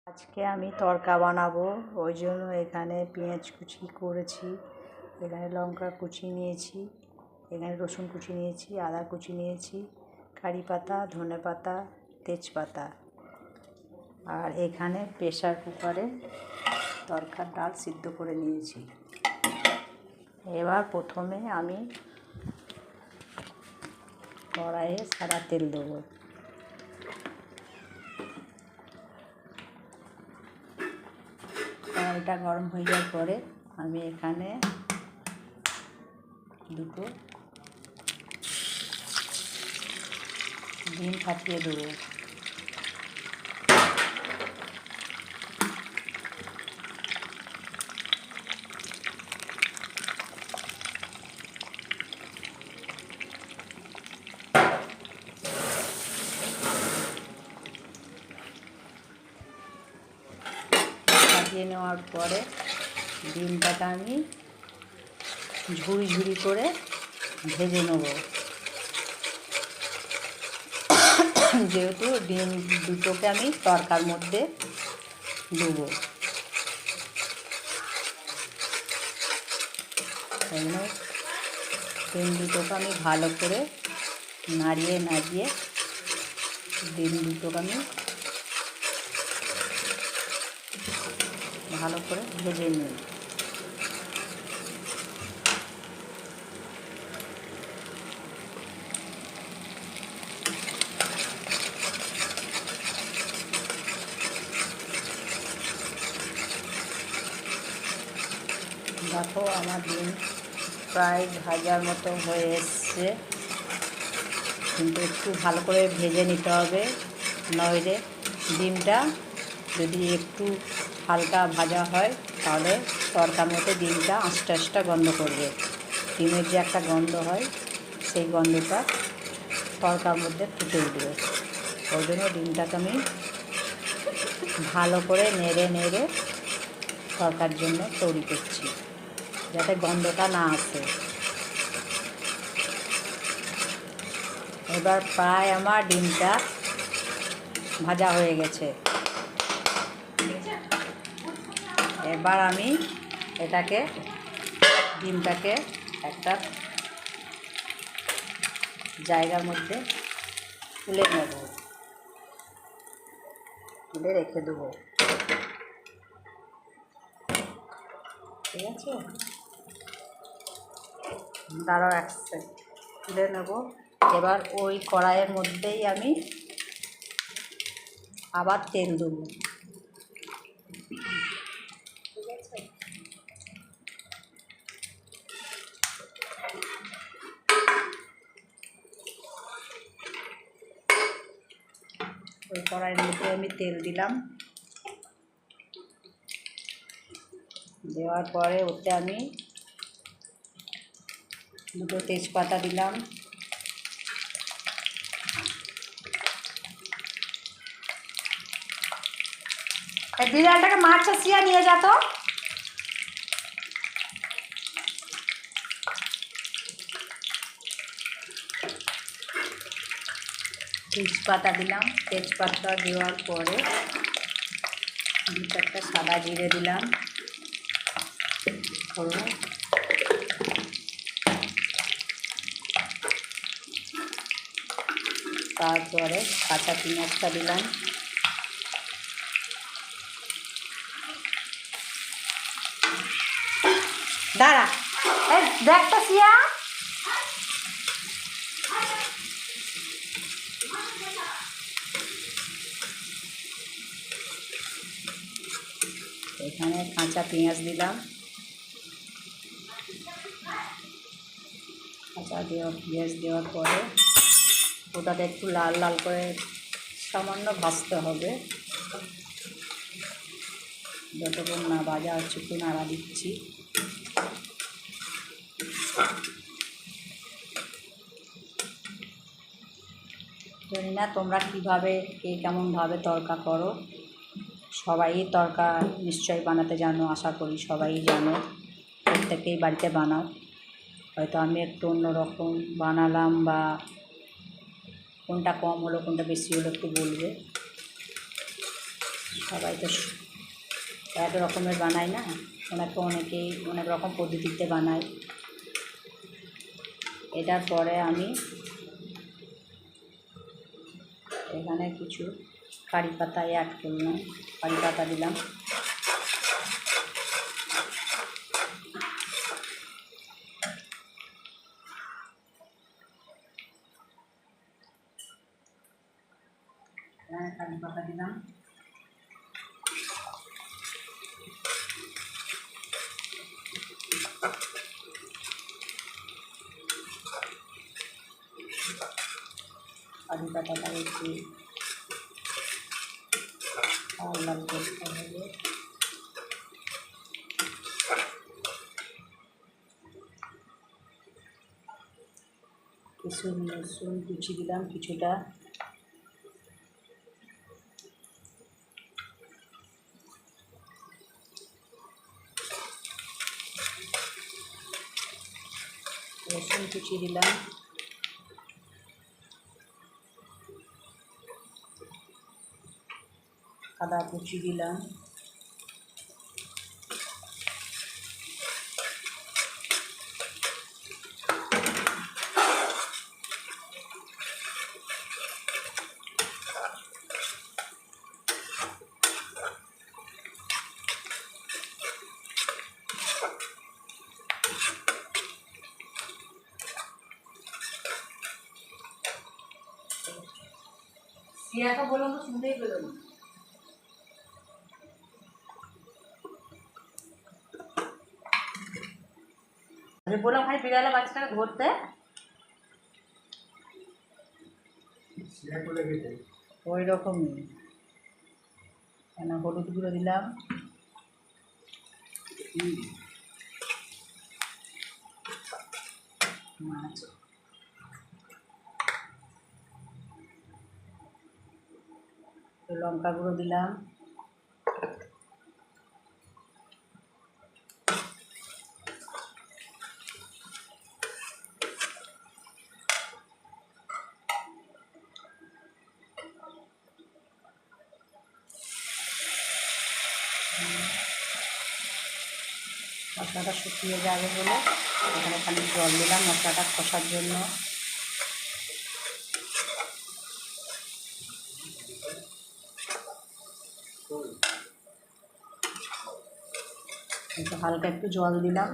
আজকে আমি তড়কা বানাবো, ওই জন্য এখানে পেঁয়াজ কুচি করেছি, এখানে লঙ্কা কুচি নিয়েছি, এখানে রসুন কুচি নিয়েছি, আদা কুচি নিয়েছি, কারি পাতা, ধনে পাতা, তেজপাতা, আর এখানে প্রেসার কুকারে তড়কার ডাল সিদ্ধ করে নিয়েছি। এবার প্রথমে আমি কড়াইয়ে সাদা তেল দেবো। কড়াইটা গরম হয়ে যাওয়ার পরে আমি এখানে দুটো ডিম ফাটিয়ে দেবো। ফাটিয়ে নেওয়ার পরে ডিমটাকে আমি ঝুড়ি ঝুড়ি করে ভেজে নেব। যেহেতু ডিম দুটোকে আমি তড়কার মধ্যে দেবো, ডিম দুটোকে আমি ভালো করে নাড়িয়ে ডিম দুটোকে আমি ভালো করে ভেজে নিই। দেখো আমার ডিম প্রায় ভাজার মতো হয়ে এসছে, কিন্তু একটু ভালো করে ভেজে নিতে হবে, নইলে ডিমটা যদি একটু হালকা ভাজা হয় তাহলে তড়কার মধ্যে ডিমটা আস্তে আস্তে গন্ধ করবে। ডিমের যে একটা গন্ধ হয় সেই গন্ধটা তড়কার মধ্যে ফুটে উঠবে। ওই জন্য ডিমটাকে আমি ভালো করে নেড়ে তড়কার জন্য তৈরি করছি, যাতে গন্ধটা না আসে। এবার প্রায় আমার ডিমটা ভাজা হয়ে গেছে। এবার আমি ডিমটাকে একটা জায়গার মধ্যে তুলে নেব, তুলে রেখে দেবো। ঠিক আছে, দাঁড়াও এক সেকেন্ড, তুলে নেব। এবার ওই কড়াইয়ের মধ্যেই আমি আবার তেল দেবো। ঠিক আছে, ওই কড়াইয়ের মধ্যে আমি তেল দিলাম। দেওয়ার পরে ওতে আমি দুটো তেজপাতা দিলাম, বিড়ালটাকে মাছ চাষিয়া নিয়ে যেত। তেজপাতা দিলাম, তেজপাতা দেওয়ার পরে দু চারটা সাদা জিরে দিলাম, তারপরে কাঁচা পেঁয়াজটা দিলাম, দাঁড়া দেখ তো সিয়া, এখানে কাঁচা পেঁয়াজ দিলাম। পেঁয়াজ দেওয়ার পরে ওটাকে একটু লাল লাল করে সামান্য ভাজতে হবে। যতক্ষণ না ভাজা হচ্ছে একটু নাড়া দিচ্ছি। জানি না তোমরা কীভাবে কেমনভাবে তড়কা করো, সবাই তড়কা নিশ্চয়ই বানাতে জানো, আশা করি সবাই জানো, প্রত্যেকেই বাড়িতে বানাও। হয়তো আমি একটু অন্যরকম বানালাম, বা কোনটা কম হলো কোনটা বেশি হলো একটু বলবে। সবাই তো এক রকমের বানায় না, অনেকেই অনেক রকম পদ্ধতিতে বানায়। এটার পরে আমি এখানে কিছু কারি পাতা অ্যাড করলাম, কারি পাতা দিলাম। কারি পাতা দিলাম। কারি পাতাটা একটু লাল করতে হবে। কিছু রসুন কুচি দিলাম, কিছুটা রসুন কুচি দিলাম, আদা কুচি দিলাম, সিয়াটা বললাম তো শুনতেই পেল না। আমি বললাম ভাই বিড়ালে বাচ্চাটাকে ধরতে, ওই রকমই। কেন হলুদ গুঁড়ো দিলাম, মাছ লঙ্কা গুঁড়ো দিলাম, মশলাটা শুকিয়ে যাবে বলে এখানে খালি জল দিলাম মশলাটা কষার জন্য। হালকা একটু জল দিলাম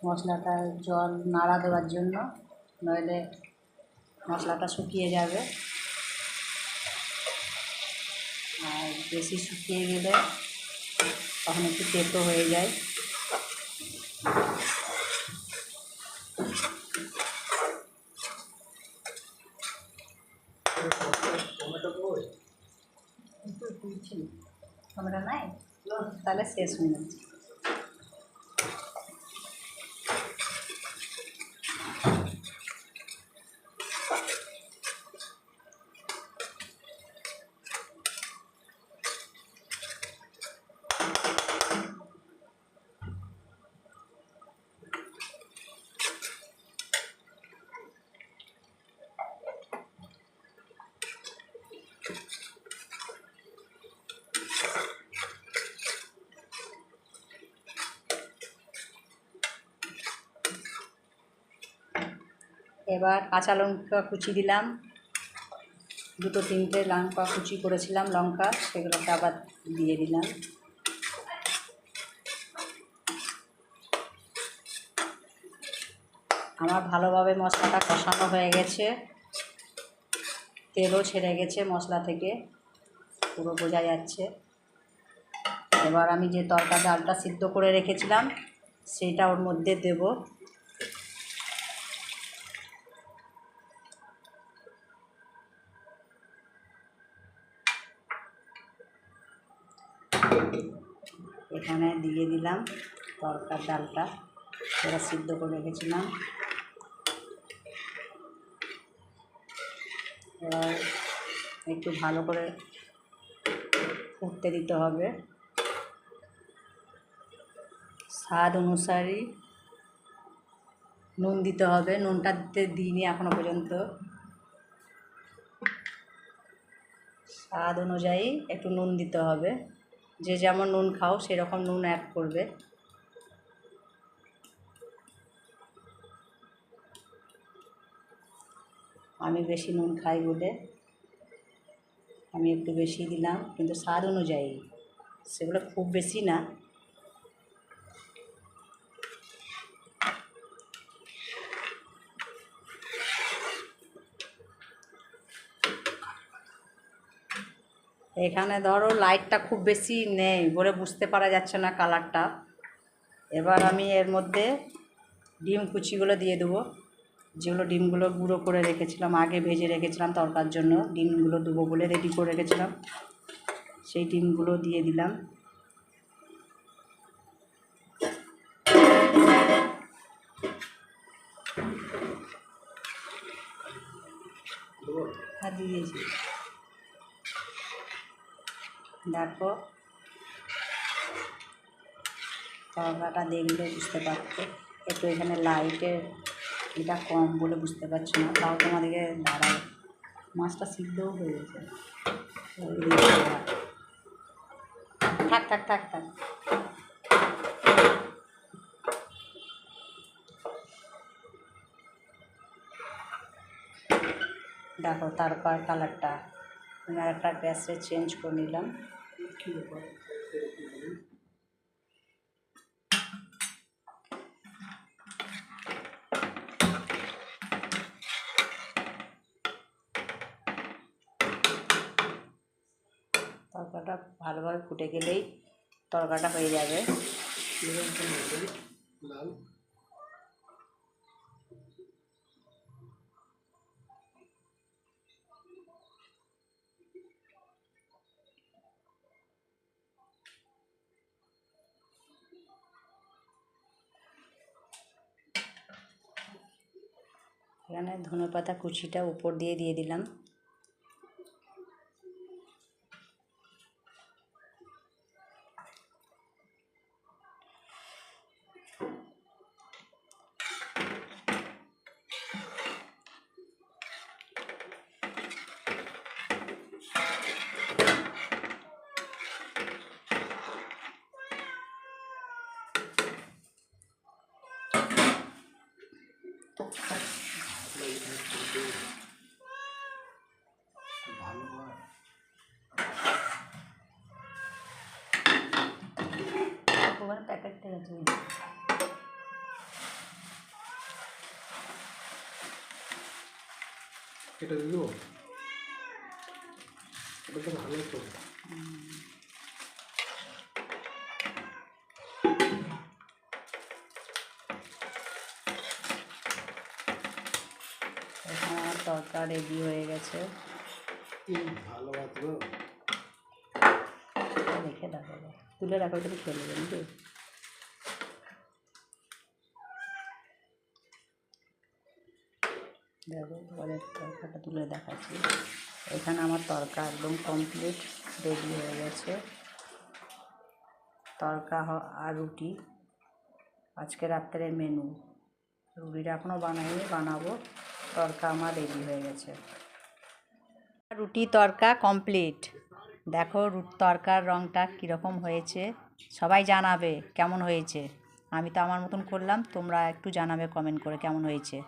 মশলাটা জল নাড়া দেওয়ার জন্য, নইলে মশলাটা শুকিয়ে যাবে। আর বেশি শুকিয়ে গেলে তখন একটু তেতো হয়ে যায়। টমেটো নাই, তাহলে শেষ হয়ে যাচ্ছে। এবার কাঁচা লঙ্কা কুচি দিলাম, দুটো তিনটে লঙ্কা কুচি করেছিলাম লঙ্কা, সেগুলোকে আবার দিয়ে দিলাম। আমার ভালোভাবে মশলাটা কষানো হয়ে গেছে, তেলও ছেড়ে গেছে মশলা থেকে, পুরো বোঝা যাচ্ছে। এবার আমি যে তরকা ডালটা সিদ্ধ করে রেখেছিলাম সেটা ওর মধ্যে দেব। এখানে দিয়ে দিলাম তরকার ডালটা, সেটা সিদ্ধ করে রেখেছিলাম। এবার একটু ভালো করে ফুটতে দিতে হবে। স্বাদ অনুসারে নুন দিতে হবে, নুনটা দিইনি এখনো পর্যন্ত। স্বাদ অনুযায়ী একটু নুন দিতে হবে। যে যেমন নুন খাও সেরকম নুন অ্যাড করবে। আমি বেশি নুন খাই বলে আমি একটু বেশি দিলাম, কিন্তু স্বাদ অনুযায়ী, সেগুলো খুব বেশি না। এখানে ধরো লাইটটা খুব বেশি নেই বলে বুঝতে পারা যাচ্ছে না কালারটা। এবার আমি এর মধ্যে ডিম কুচিগুলো দিয়ে দেবো, যেগুলো ডিমগুলো গুঁড়ো করে রেখেছিলাম, আগে ভেজে রেখেছিলাম তরকার জন্য, ডিমগুলো দেবো বলে রেডি করে রেখেছিলাম, সেই ডিমগুলো দিয়ে দিলাম। আর দিয়ে দিয়েছি। দেখো তরকাটা দেখলে বুঝতে পারছো, একটু এখানে লাইটের এটা কম বলে বুঝতে পারছো না, তাও তোমাদেরকে দাঁড়ায়। মাছটা সিদ্ধও হয়ে গেছে। থাক থাক থাক থাক। দেখো তারপর কালারটা আমি আর একটা গ্যাসে চেঞ্জ করে নিলাম। তরকাটা ভালোভাবে ফুটে গেলেই তরকাটা হয়ে যাবে। এখানে ধনেপাতা কুচিটা উপর দিয়ে দিলাম। প্যাকেটটা গেছে এটা দিয়ে দেবো, এটা তো ভালো তো। এখানে আমার তরকা রেডি হয়ে গেছে। ভালো বাঁচবো, রেখে দেখো, তুলে রাখো, তুমি খেয়ে নেবে নাকি। দেখো পরের তরকাটা তুলে দেখাচ্ছি। এখানে আমার তরকা একদম কমপ্লিট রেডি হয়ে গেছে। তরকা আর রুটি আজকে রাত্রের মেনু। রুটিটা এখনও বানাইনি, বানাবো। তরকা আমার রেডি হয়ে গেছে। রুটি তরকা কমপ্লিট। দেখো তরকার রঙটা কীরকম হয়েছে, সবাই জানাবে কেমন হয়েছে। আমি তো আমার মতন করলাম, তোমরা একটু জানাবে কমেন্ট করে কেমন হয়েছে।